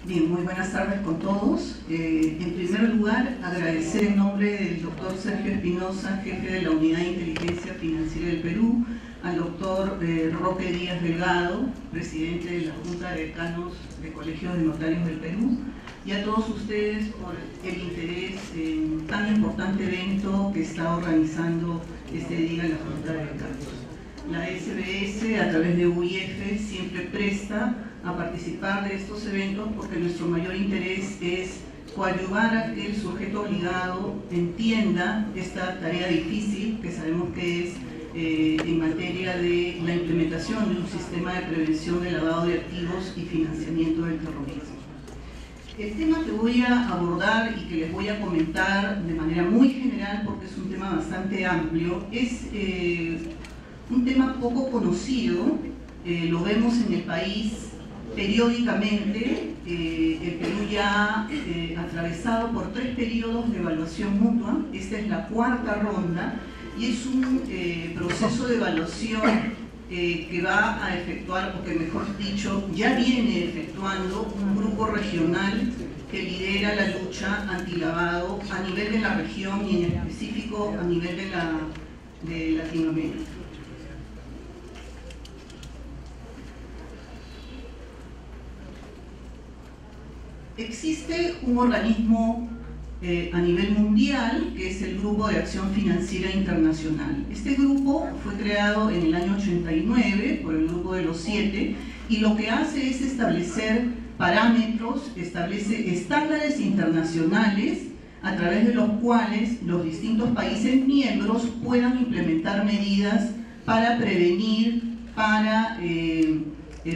Bien, muy buenas tardes con todos. En primer lugar, agradecer en nombre del doctor Sergio Espinosa, jefe de la Unidad de Inteligencia Financiera del Perú, al doctor Roque Díaz Delgado, presidente de la Junta de Decanos de Colegios de Notarios del Perú, y a todos ustedes por el interés en tan importante evento que está organizando este día la Junta de Decanos. La SBS, a través de UIF, siempre presta a participar de estos eventos porque nuestro mayor interés es coadyuvar a que el sujeto obligado entienda esta tarea difícil que sabemos que es en materia de la implementación de un sistema de prevención de lavado de activos y financiamiento del terrorismo. El tema que voy a abordar y que les voy a comentar de manera muy general, porque es un tema bastante amplio, es un tema poco conocido, lo vemos en el país periódicamente. El Perú ya ha atravesado por 3 periodos de evaluación mutua. Esta es la 4ª ronda y es un proceso de evaluación que va a efectuar, o que mejor dicho, ya viene efectuando un grupo regional que lidera la lucha antilavado a nivel de la región y en específico a nivel de Latinoamérica. Existe un organismo a nivel mundial que es el Grupo de Acción Financiera Internacional. Este grupo fue creado en el año 89 por el Grupo de los 7 y lo que hace es establecer parámetros, establece estándares internacionales a través de los cuales los distintos países miembros puedan implementar medidas para prevenir, para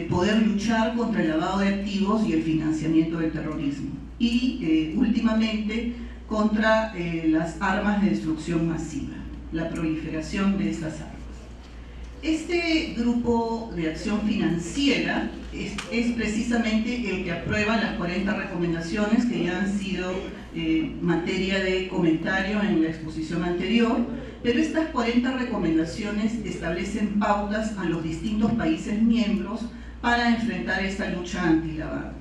poder luchar contra el lavado de activos y el financiamiento del terrorismo y últimamente contra las armas de destrucción masiva, la proliferación de estas armas. Este grupo de acción financiera es precisamente el que aprueba las 40 recomendaciones que ya han sido materia de comentario en la exposición anterior, pero estas 40 recomendaciones establecen pautas a los distintos países miembros para enfrentar esta lucha antilavado.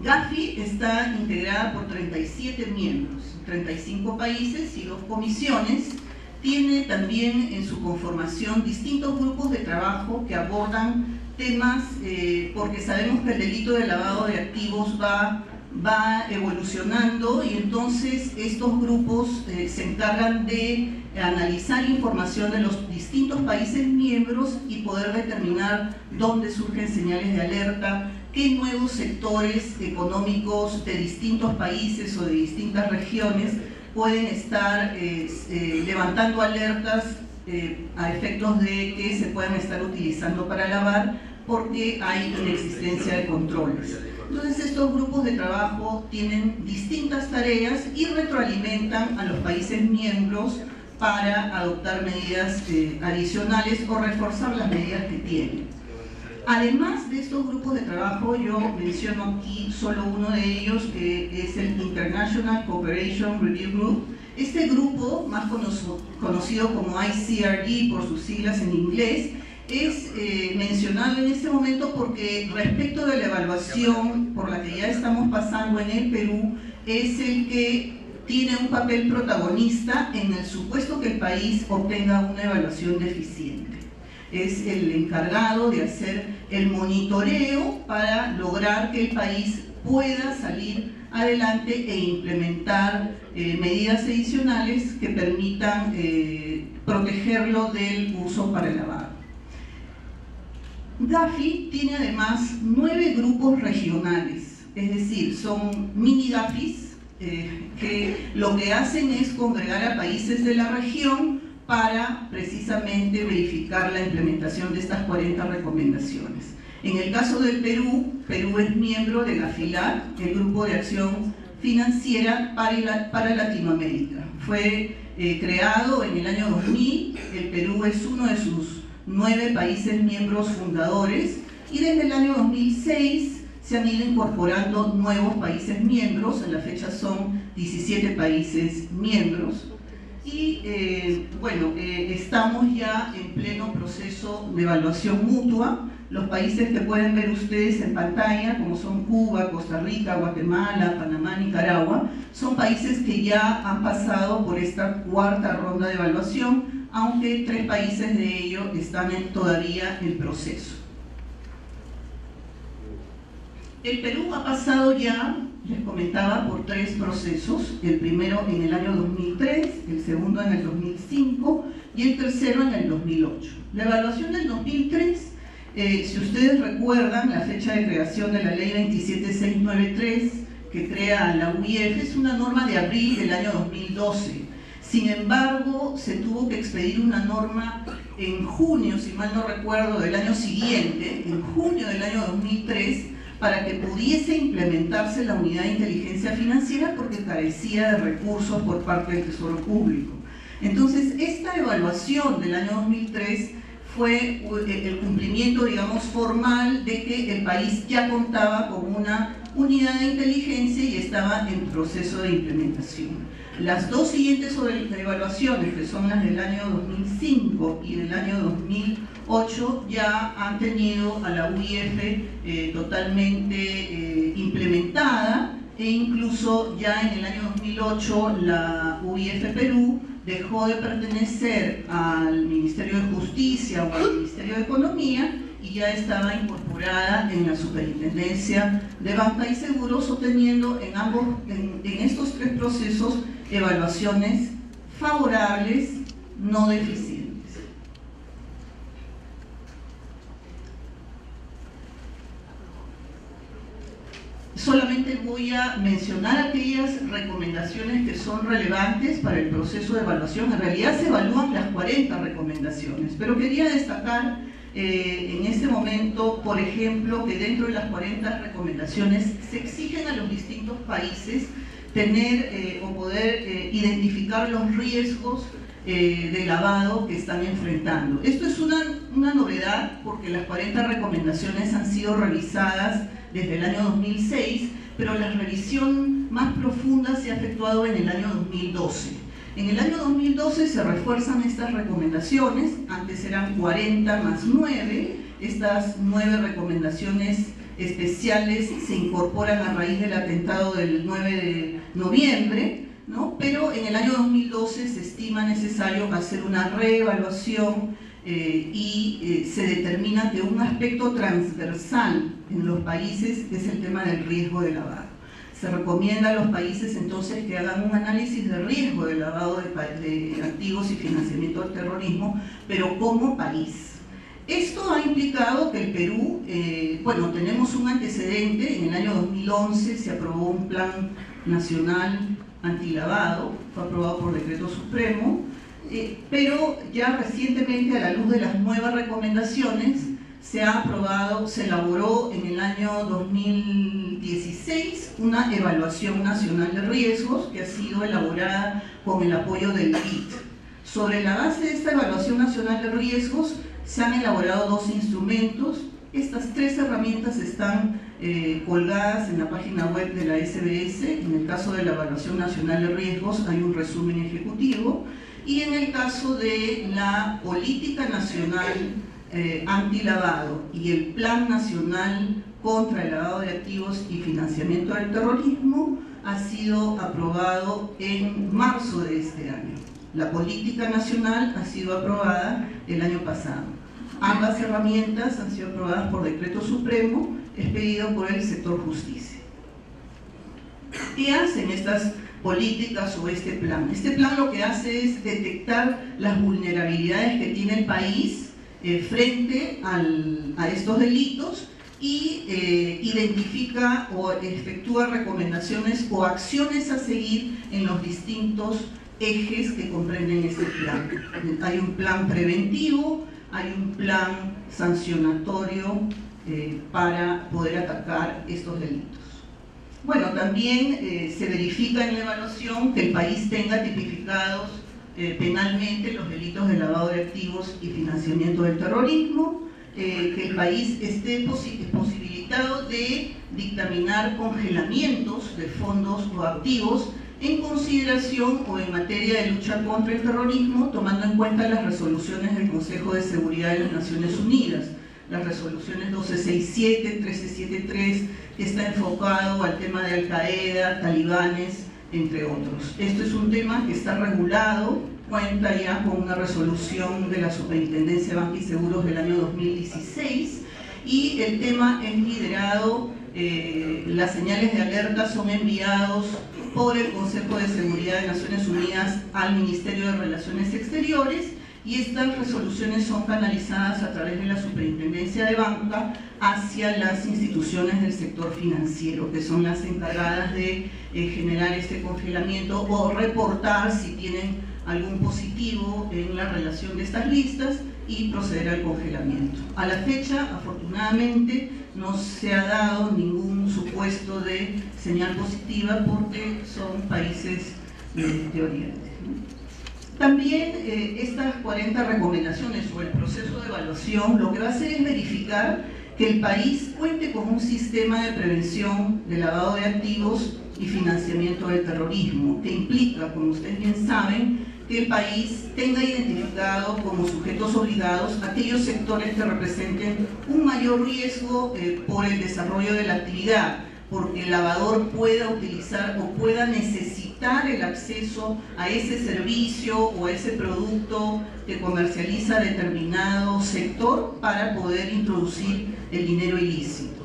GAFI está integrada por 37 miembros, 35 países y 2 comisiones. Tiene también en su conformación distintos grupos de trabajo que abordan temas, porque sabemos que el delito de lavado de activos va evolucionando y entonces estos grupos se encargan de analizar información de los distintos países miembros y poder determinar dónde surgen señales de alerta, qué nuevos sectores económicos de distintos países o de distintas regiones pueden estar levantando alertas a efectos de que se puedan estar utilizando para lavar porque hay inexistencia de controles. Entonces estos grupos de trabajo tienen distintas tareas y retroalimentan a los países miembros para adoptar medidas adicionales o reforzar las medidas que tienen. Además de estos grupos de trabajo, yo menciono aquí solo uno de ellos, que es el International Cooperation Review Group. Este grupo, más conocido como ICRG por sus siglas en inglés, es mencionado en este momento porque respecto de la evaluación por la que ya estamos pasando en el Perú, es el que tiene un papel protagonista en el supuesto que el país obtenga una evaluación deficiente. Es el encargado de hacer el monitoreo para lograr que el país pueda salir adelante e implementar medidas adicionales que permitan protegerlo del uso para el lavado. GAFI tiene además 9 grupos regionales, es decir, son mini GAFIs que lo que hacen es congregar a países de la región para precisamente verificar la implementación de estas 40 recomendaciones. En el caso del Perú, Perú es miembro de GAFILAT, el Grupo de Acción Financiera para Latinoamérica. Fue creado en el año 2000, el Perú es uno de sus 9 países miembros fundadores y desde el año 2006 se han ido incorporando nuevos países miembros, en la fecha son 17 países miembros. Y estamos ya en pleno proceso de evaluación mutua los países que pueden ver ustedes en pantalla, como son Cuba, Costa Rica, Guatemala, Panamá, Nicaragua, son países que ya han pasado por esta cuarta ronda de evaluación, aunque 3 países de ellos están todavía en proceso. El Perú ha pasado ya, les comentaba, por 3 procesos, el primero en el año 2003, el segundo en el 2005 y el tercero en el 2008. La evaluación del 2003, si ustedes recuerdan, la fecha de creación de la ley 27693 que crea la UIF es una norma de abril del año 2012. Sin embargo, se tuvo que expedir una norma en junio, si mal no recuerdo, del año siguiente, en junio del año 2003, para que pudiese implementarse la unidad de inteligencia financiera porque carecía de recursos por parte del Tesoro Público. Entonces, esta evaluación del año 2003 fue el cumplimiento, digamos, formal de que el país ya contaba con una unidad de inteligencia y estaba en proceso de implementación. Las 2 siguientes evaluaciones, que son las del año 2005 y del año 2008, ya han tenido a la UIF totalmente implementada, e incluso ya en el año 2008 la UIF Perú dejó de pertenecer al Ministerio de Justicia o al Ministerio de Economía y ya estaba incorporada en la Superintendencia de Banca y Seguros, obteniendo en estos 3 procesos evaluaciones favorables, no deficientes. Solamente voy a mencionar aquellas recomendaciones que son relevantes para el proceso de evaluación. En realidad se evalúan las 40 recomendaciones, pero quería destacar en este momento, por ejemplo, que dentro de las 40 recomendaciones se exigen a los distintos países tener o poder identificar los riesgos de lavado que están enfrentando. Esto es una novedad porque las 40 recomendaciones han sido revisadas desde el año 2006, pero la revisión más profunda se ha efectuado en el año 2012. En el año 2012 se refuerzan estas recomendaciones, antes eran 40 más 9, estas 9 recomendaciones especiales se incorporan a raíz del atentado del 9 de noviembre, ¿no? Pero en el año 2012 se estima necesario hacer una reevaluación y se determina que un aspecto transversal en los países es el tema del riesgo de lavado. Se recomienda a los países entonces que hagan un análisis de riesgo de lavado de activos y financiamiento del terrorismo, pero como país. Esto ha implicado que el Perú, bueno, tenemos un antecedente. En el año 2011 se aprobó un plan nacional antilavado, fue aprobado por decreto supremo, pero ya recientemente, a la luz de las nuevas recomendaciones, se elaboró en el año 2016 una evaluación nacional de riesgos que ha sido elaborada con el apoyo del BID. Sobre la base de esta evaluación nacional de riesgos se han elaborado 2 instrumentos. Estas 3 herramientas están colgadas en la página web de la SBS. En el caso de la evaluación nacional de riesgos hay un resumen ejecutivo, y en el caso de la política nacional antilavado y el plan nacional contra el lavado de activos y financiamiento del terrorismo ha sido aprobado en marzo de este año. La política nacional ha sido aprobada el año pasado. Ambas herramientas han sido aprobadas por decreto supremo expedido por el sector justicia. ¿Qué hacen estas políticas o este plan? Este plan lo que hace es detectar las vulnerabilidades que tiene el país frente a estos delitos y identifica o efectúa recomendaciones o acciones a seguir en los distintos ejes que comprenden este plan. Hay un plan preventivo, hay un plan sancionatorio para poder atacar estos delitos. Bueno, también se verifica en la evaluación que el país tenga tipificados penalmente los delitos de lavado de activos y financiamiento del terrorismo, que el país esté posibilitado de dictaminar congelamientos de fondos o activos en consideración o en materia de lucha contra el terrorismo, tomando en cuenta las resoluciones del Consejo de Seguridad de las Naciones Unidas. las resoluciones 1267, 1373, que está enfocado al tema de Al-Qaeda, talibanes, entre otros. Esto es un tema que está regulado, cuenta ya con una resolución de la Superintendencia de Banca y Seguros del año 2016, y el tema es liderado, las señales de alerta son enviados por el Consejo de Seguridad de Naciones Unidas al Ministerio de Relaciones Exteriores, y estas resoluciones son canalizadas a través de la Superintendencia de Banca hacia las instituciones del sector financiero, que son las encargadas de generar este congelamiento o reportar si tienen algún positivo en la relación de estas listas y proceder al congelamiento. A la fecha, afortunadamente, no se ha dado ningún supuesto de señal positiva porque son países de Oriente. También estas 40 recomendaciones o el proceso de evaluación lo que va a hacer es verificar que el país cuente con un sistema de prevención de lavado de activos y financiamiento del terrorismo, que implica, como ustedes bien saben, que el país tenga identificado como sujetos obligados aquellos sectores que representen un mayor riesgo por el desarrollo de la actividad, porque el lavador pueda utilizar o pueda necesitar el acceso a ese servicio o a ese producto que comercializa determinado sector para poder introducir el dinero ilícito.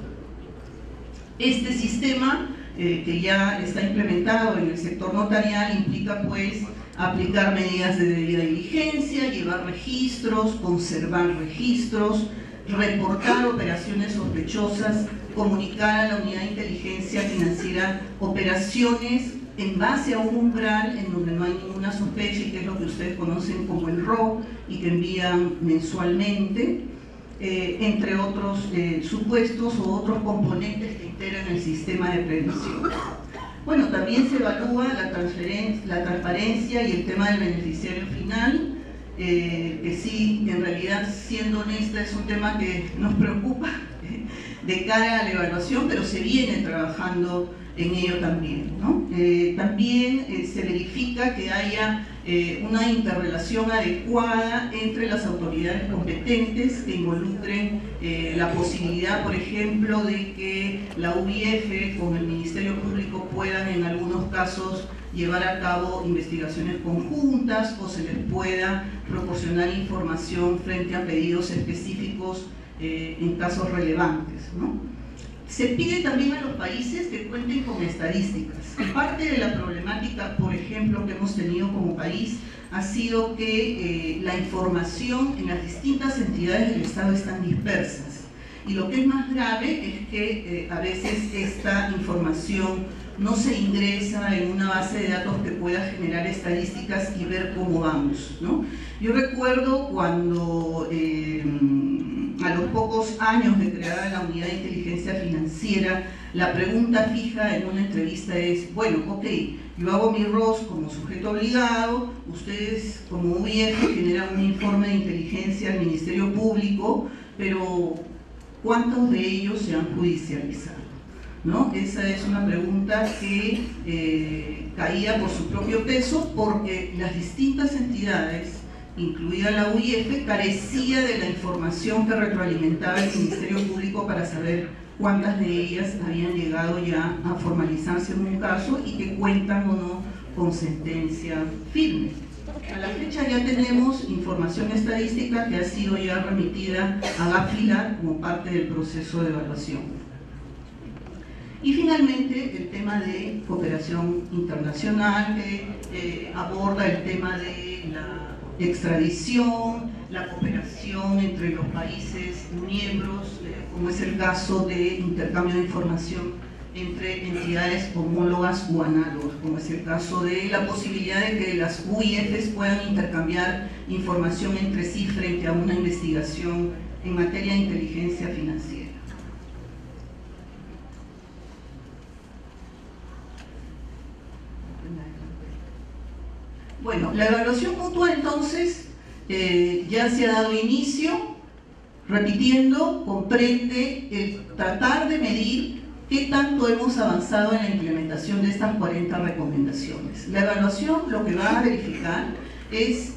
Este sistema que ya está implementado en el sector notarial implica pues aplicar medidas de debida diligencia, llevar registros, conservar registros, reportar operaciones sospechosas, comunicar a la unidad de inteligencia financiera operaciones en base a un umbral en donde no hay ninguna sospecha, y que es lo que ustedes conocen como el RO, y que envían mensualmente, entre otros supuestos o otros componentes que integran el sistema de prevención. Bueno, también se evalúa la transparencia y el tema del beneficiario final, que sí, en realidad, siendo honesta, es un tema que nos preocupa de cara a la evaluación, pero se viene trabajando en ello también, ¿no? También se verifica que haya una interrelación adecuada entre las autoridades competentes, que involucren la posibilidad, por ejemplo, de que la UIF con el Ministerio Público puedan en algunos casos llevar a cabo investigaciones conjuntas, o se les pueda proporcionar información frente a pedidos específicos en casos relevantes, ¿no? Se pide también a los países que cuenten con estadísticas. Parte de la problemática, por ejemplo, que hemos tenido como país ha sido que la información en las distintas entidades del Estado están dispersas. Y lo que es más grave es que a veces esta información no se ingresa en una base de datos que pueda generar estadísticas y ver cómo vamos, ¿no? Yo recuerdo cuando a los pocos años de creada la unidad de inteligencia financiera, la pregunta fija en una entrevista es: bueno, ok, yo hago mi ROS como sujeto obligado, ustedes como UIF generan un informe de inteligencia al Ministerio Público, pero ¿cuántos de ellos se han judicializado? ¿No? Esa es una pregunta que caía por su propio peso, porque las distintas entidades, incluida la UIF, carecía de la información que retroalimentaba el Ministerio Público para saber cuántas de ellas habían llegado ya a formalizarse en un caso y que cuentan o no con sentencia firme. A la fecha ya tenemos información estadística que ha sido ya remitida a GAFILA como parte del proceso de evaluación. Y finalmente el tema de cooperación internacional, que aborda el tema de la extradición, la cooperación entre los países miembros, como es el caso de intercambio de información entre entidades homólogas o análogas, como es el caso de la posibilidad de que las UIFs puedan intercambiar información entre sí frente a una investigación en materia de inteligencia financiera. Bueno, la evaluación mutua entonces ya se ha dado inicio, repitiendo, comprende el tratar de medir qué tanto hemos avanzado en la implementación de estas 40 recomendaciones. La evaluación lo que va a verificar es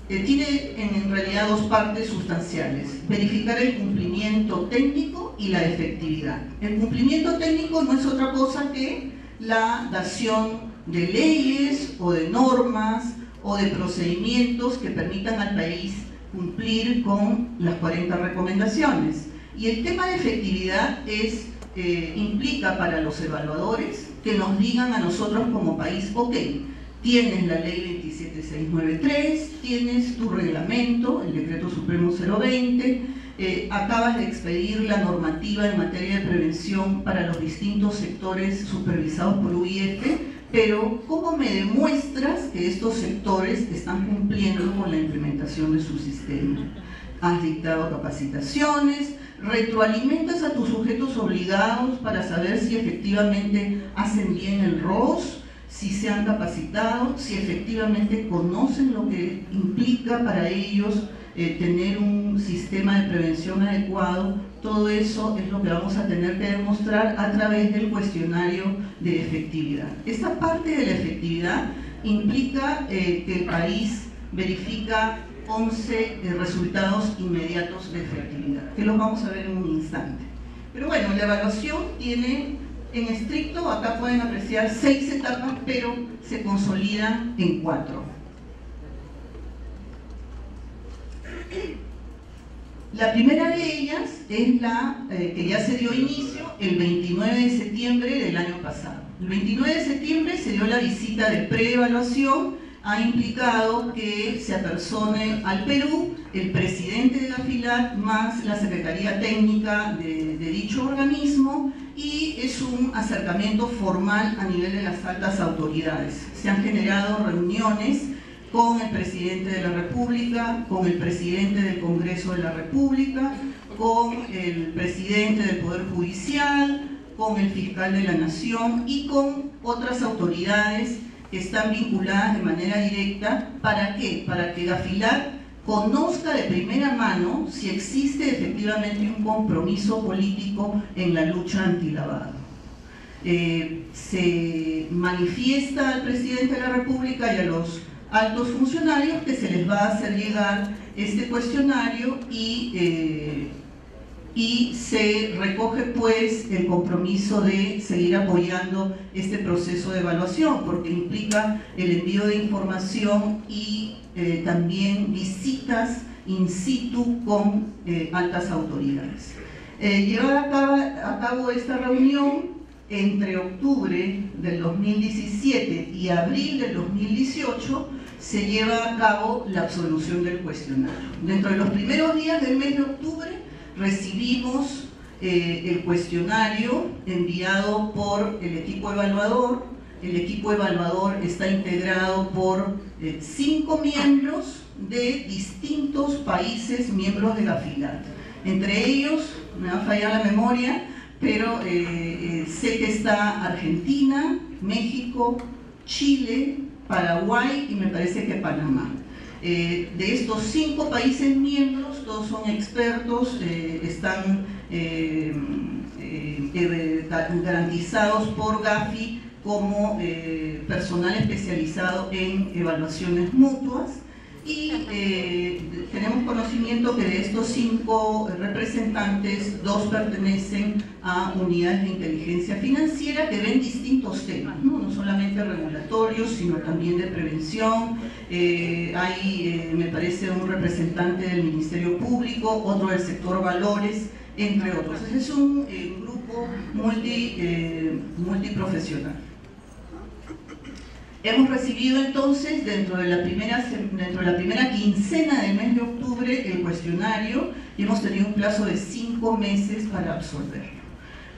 tiene en realidad dos partes sustanciales: verificar el cumplimiento técnico y la efectividad. El cumplimiento técnico no es otra cosa que la dación de leyes o de normas o de procedimientos que permitan al país cumplir con las 40 recomendaciones. Y el tema de efectividad implica para los evaluadores que nos digan a nosotros como país: ok, tienes la ley 27693, tienes tu reglamento, el decreto supremo 020, acabas de expedir la normativa en materia de prevención para los distintos sectores supervisados por UIF, pero ¿cómo me demuestras que estos sectores están cumpliendo con la implementación de su sistema? Has dictado capacitaciones, retroalimentas a tus sujetos obligados para saber si efectivamente hacen bien el ROS, si se han capacitado, si efectivamente conocen lo que implica para ellos tener un sistema de prevención adecuado. Todo eso es lo que vamos a tener que demostrar a través del cuestionario de efectividad. Esta parte de la efectividad implica que el país verifica 11 resultados inmediatos de efectividad, que los vamos a ver en un instante. Pero bueno, la evaluación tiene, en estricto, acá pueden apreciar 6 etapas, pero se consolidan en 4. La primera de ellas es la que ya se dio inicio el 29 de septiembre del año pasado. El 29 de septiembre se dio la visita de preevaluación. Ha implicado que se apersone al Perú el presidente de Gafilat más la Secretaría Técnica de dicho organismo, y es un acercamiento formal a nivel de las altas autoridades. Se han generado reuniones con el presidente de la República, con el presidente del Congreso de la República, con el presidente del Poder Judicial, con el fiscal de la Nación y con otras autoridades que están vinculadas de manera directa. ¿Para qué? Para que Gafilat conozca de primera mano si existe efectivamente un compromiso político en la lucha antilavado. Se manifiesta al presidente de la República y a los altos funcionarios que se les va a hacer llegar este cuestionario y se recoge pues el compromiso de seguir apoyando este proceso de evaluación, porque implica el envío de información y también visitas in situ con altas autoridades. Llevar a cabo esta reunión entre octubre del 2017 y abril del 2018 se lleva a cabo la absolución del cuestionario. Dentro de los primeros días del mes de octubre recibimos el cuestionario enviado por el equipo evaluador. El equipo evaluador está integrado por 5 miembros de distintos países miembros de Gafilat. Entre ellos, me va a fallar la memoria, pero sé que está Argentina, México, Chile, Paraguay y me parece que Panamá. De estos 5 países miembros, todos son expertos, están garantizados por Gafi como personal especializado en evaluaciones mutuas, y tenemos conocimiento que de estos 5 representantes, 2 pertenecen a unidades de inteligencia financiera que ven distintos temas, no solamente regulatorios, sino también de prevención. Hay, me parece, un representante del Ministerio Público, otro del sector valores, entre otros. Es un grupo multiprofesional. Hemos recibido entonces dentro de la primera quincena del mes de octubre el cuestionario y hemos tenido un plazo de 5 meses para absolverlo.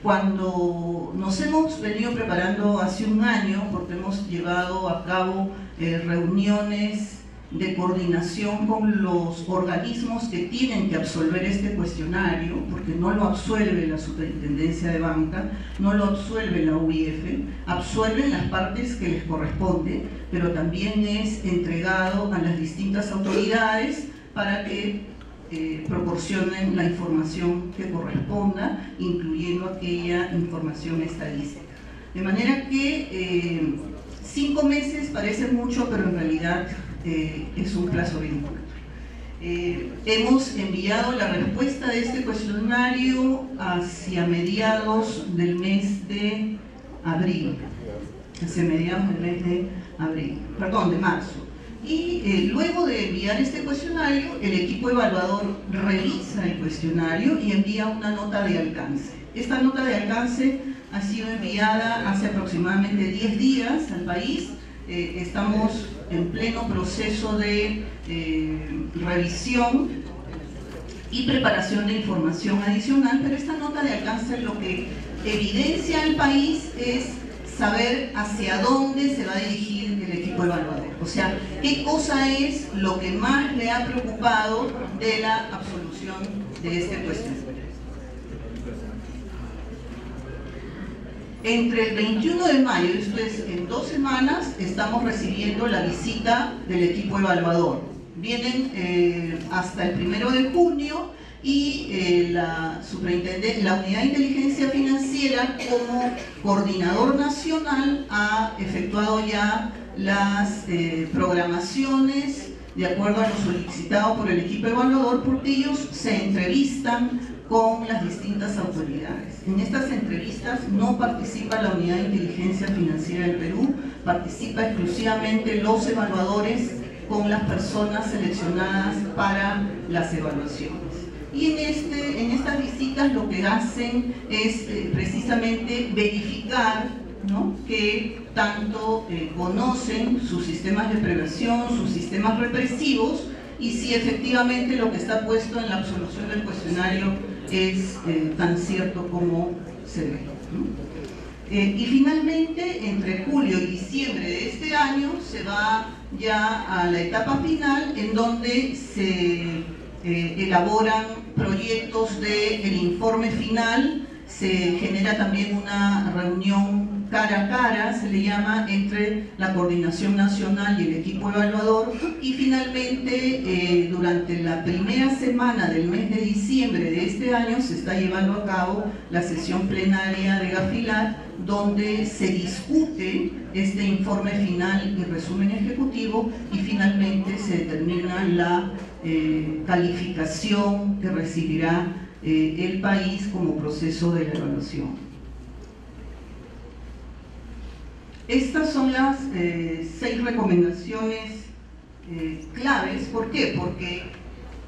Cuando nos hemos venido preparando hace un año, porque hemos llevado a cabo reuniones de coordinación con los organismos que tienen que absolver este cuestionario, porque no lo absuelve la Superintendencia de Banca, no lo absuelve la UIF, absuelven las partes que les corresponde, pero también es entregado a las distintas autoridades para que proporcionen la información que corresponda, incluyendo aquella información estadística. De manera que 5 meses parece mucho, pero en realidad es un plazo bien corto. Hemos enviado la respuesta de este cuestionario hacia mediados del mes de abril, de marzo. Y luego de enviar este cuestionario, el equipo evaluador revisa el cuestionario y envía una nota de alcance. Esta nota de alcance ha sido enviada hace aproximadamente 10 días al país. Estamos en pleno proceso de revisión y preparación de información adicional, pero esta nota de alcance lo que evidencia al país es saber hacia dónde se va a dirigir el equipo evaluador. O sea, qué cosa es lo que más le ha preocupado de la absolución de este cuestionario. Entre el 21 de mayo, esto es en 2 semanas, estamos recibiendo la visita del equipo evaluador. Vienen hasta el 1 de junio y la Unidad de Inteligencia Financiera como coordinador nacional ha efectuado ya las programaciones de acuerdo a lo solicitado por el equipo evaluador, porque ellos se entrevistan con las distintas autoridades. En estas entrevistas no participa la Unidad de Inteligencia Financiera del Perú, participa exclusivamente los evaluadores con las personas seleccionadas para las evaluaciones. Y en estas visitas lo que hacen es precisamente verificar, ¿no?, que tanto conocen sus sistemas de prevención, sus sistemas represivos, y si efectivamente lo que está puesto en la absolución del cuestionario es tan cierto como se ve, ¿no? Y finalmente, entre julio y diciembre de este año, se va ya a la etapa final, en donde se elaboran proyectos del informe final. Se genera también una reunión cara a cara, se le llama, entre la coordinación nacional y el equipo evaluador, y finalmente durante la primera semana del mes de diciembre de este año se está llevando a cabo la sesión plenaria de Gafilat, donde se discute este informe final y resumen ejecutivo, y finalmente se determina la calificación que recibirá el país como proceso de la evaluación. Estas son las 6 recomendaciones claves. ¿Por qué? Porque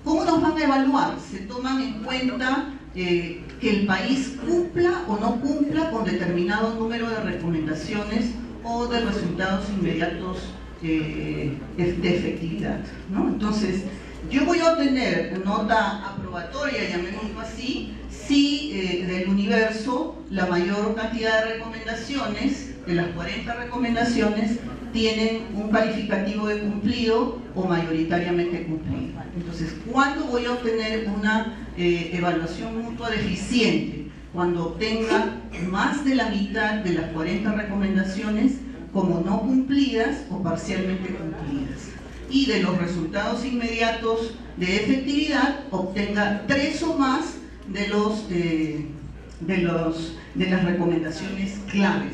¿cómo nos van a evaluar? Se toman en cuenta que el país cumpla o no cumpla con determinado número de recomendaciones o de resultados inmediatos de efectividad, ¿no? Entonces, yo voy a obtener nota aprobatoria, llamémoslo así, si del universo la mayor cantidad de recomendaciones, de las 40 recomendaciones, tienen un calificativo de cumplido o mayoritariamente cumplido. Entonces, ¿cuándo voy a obtener una evaluación mutua deficiente? Cuando obtenga más de la mitad de las 40 recomendaciones como no cumplidas o parcialmente cumplidas, y de los resultados inmediatos de efectividad obtenga 3 o más de las recomendaciones claves.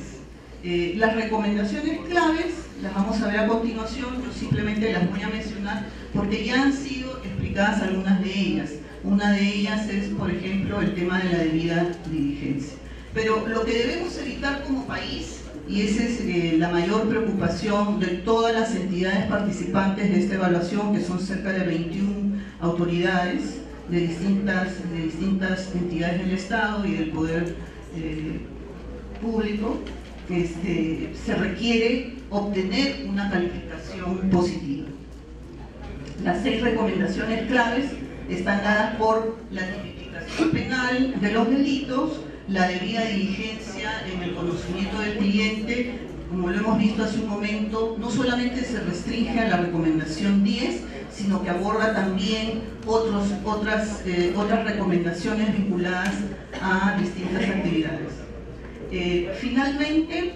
Las recomendaciones claves las vamos a ver a continuación. Yo simplemente las voy a mencionar porque ya han sido explicadas algunas de ellas. Una de ellas es, por ejemplo, el tema de la debida diligencia. Pero lo que debemos evitar como país, y esa es la mayor preocupación de todas las entidades participantes de esta evaluación, que son cerca de 21 autoridades de distintas entidades del Estado y del poder público, se requiere obtener una calificación positiva. Las 6 recomendaciones claves están dadas por la tipificación penal de los delitos, la debida diligencia en el conocimiento del cliente. Como lo hemos visto hace un momento, no solamente se restringe a la recomendación 10, sino que aborda también otras recomendaciones vinculadas a distintas actividades. Finalmente,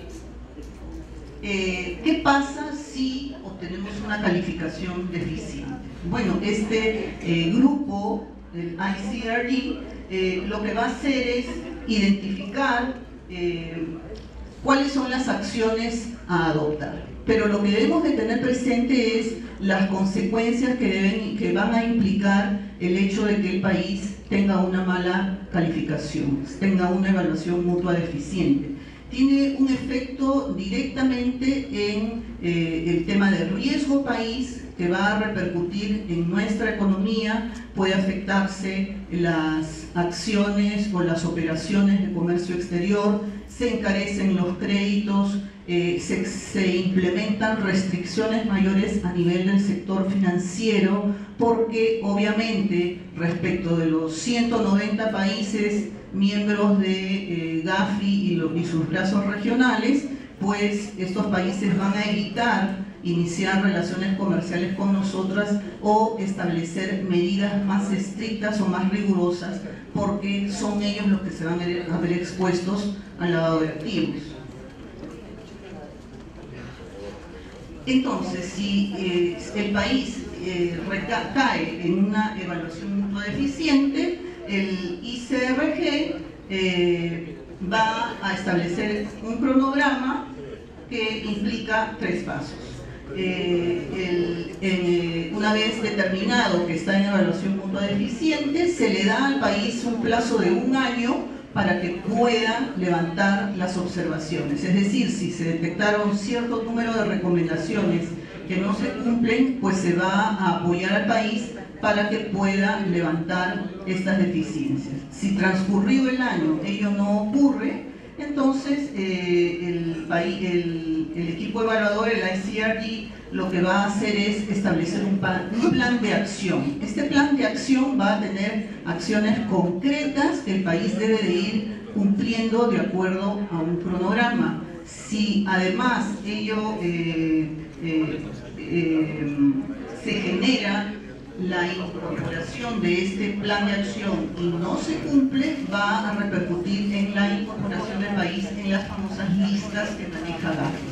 ¿qué pasa si obtenemos una calificación deficiente? Bueno, este grupo, el ICRD, lo que va a hacer es identificar cuáles son las acciones a adoptar. pero lo que debemos de tener presente es las consecuencias que van a implicar el hecho de que el país tenga una mala calificación, tenga una evaluación mutua deficiente. Tiene un efecto directamente en el tema del riesgo país, que va a repercutir en nuestra economía, puede afectarse las acciones o las operaciones de comercio exterior, se encarecen los créditos, se implementan restricciones mayores a nivel del sector financiero, porque obviamente respecto de los 190 países miembros de Gafi y sus brazos regionales, pues estos países van a evitar iniciar relaciones comerciales con nosotras o establecer medidas más estrictas o más rigurosas, porque son ellos los que se van a ver expuestos al lavado de activos. Entonces, si el país cae en una evaluación mutua deficiente, el ICRG va a establecer un cronograma que implica 3 pasos. Una vez determinado que está en evaluación mutua deficiente, se le da al país un plazo de 1 año para que pueda levantar las observaciones. Es decir, si se detectaron cierto número de recomendaciones que no se cumplen, pues se va a apoyar al país para que pueda levantar estas deficiencias. Si transcurrido el año ello no ocurre, entonces el equipo evaluador, el ICRG, lo que va a hacer es establecer un plan de acción. Este plan de acción va a tener acciones concretas que el país debe de ir cumpliendo de acuerdo a un cronograma. Si además ello se genera la incorporación de este plan de acción y no se cumple, va a repercutir en la incorporación del país en las famosas listas que maneja Gafi.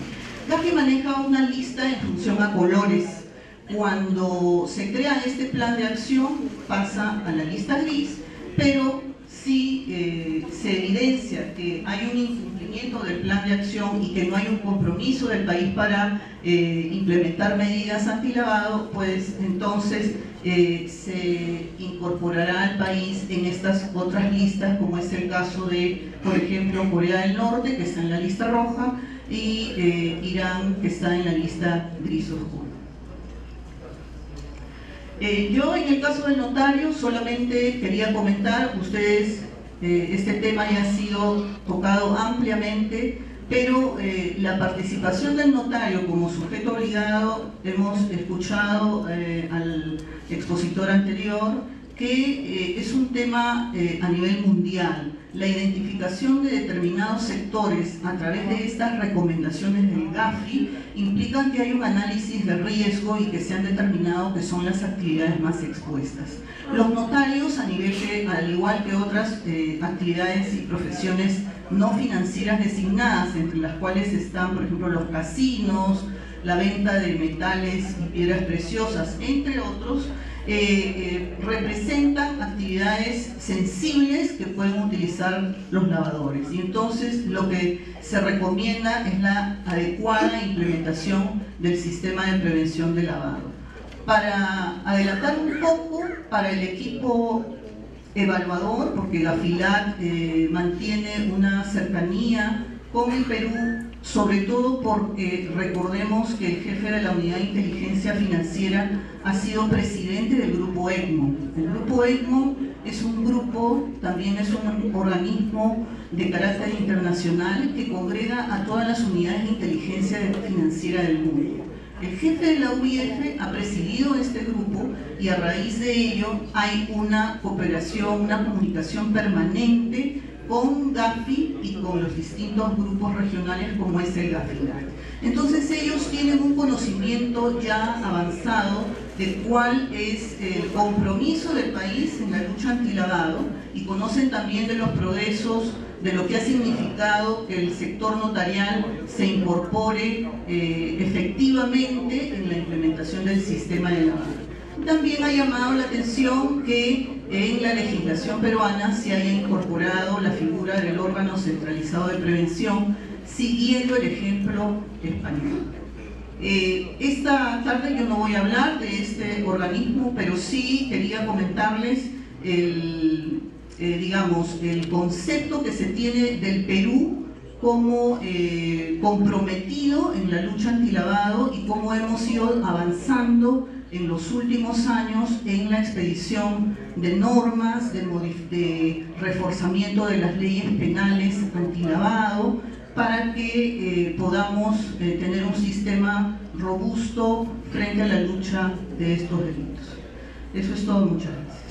Gafi maneja una lista en función a colores. Cuando se crea este plan de acción pasa a la lista gris, pero si se evidencia que hay un incumplimiento del plan de acción y que no hay un compromiso del país para implementar medidas antilavado, pues entonces se incorporará al país en estas otras listas, como es el caso de, por ejemplo, Corea del Norte, que está en la lista roja, y Irán, que está en la lista gris oscuro. Yo en el caso del notario solamente quería comentar, ustedes, este tema ya ha sido tocado ampliamente, pero la participación del notario como sujeto obligado, hemos escuchado al expositor anterior que es un tema a nivel mundial. La identificación de determinados sectores a través de estas recomendaciones del Gafi implican que hay un análisis de riesgo y que se han determinado que son las actividades más expuestas. Los notarios, al igual que otras actividades y profesiones no financieras designadas, entre las cuales están, por ejemplo, los casinos, la venta de metales y piedras preciosas, entre otros, representan actividades sensibles que pueden utilizar los lavadores, y entonces lo que se recomienda es la adecuada implementación del sistema de prevención de lavado. Para adelantar un poco, para el equipo evaluador, porque Gafilat mantiene una cercanía con el Perú, sobre todo porque recordemos que el jefe de la Unidad de Inteligencia Financiera ha sido presidente del Grupo Egmont. El Grupo Egmont es un grupo, también es un organismo de carácter internacional que congrega a todas las unidades de inteligencia financiera del mundo. El jefe de la UIF ha presidido este grupo y a raíz de ello hay una cooperación, una comunicación permanente con Gafi y con los distintos grupos regionales como es el Gafilat. Entonces ellos tienen un conocimiento ya avanzado de cuál es el compromiso del país en la lucha antilavado y conocen también de los progresos, de lo que ha significado que el sector notarial se incorpore efectivamente en la implementación del sistema de lavado. También ha llamado la atención que en la legislación peruana se haya incorporado la figura del órgano centralizado de prevención, siguiendo el ejemplo español. Esta tarde yo no voy a hablar de este organismo, pero sí quería comentarles digamos, el concepto que se tiene del Perú como comprometido en la lucha antilavado y cómo hemos ido avanzando en los últimos años en la expedición de normas, de reforzamiento de las leyes penales antilavado, para que podamos tener un sistema robusto frente a la lucha de estos delitos. Eso es todo, muchas gracias.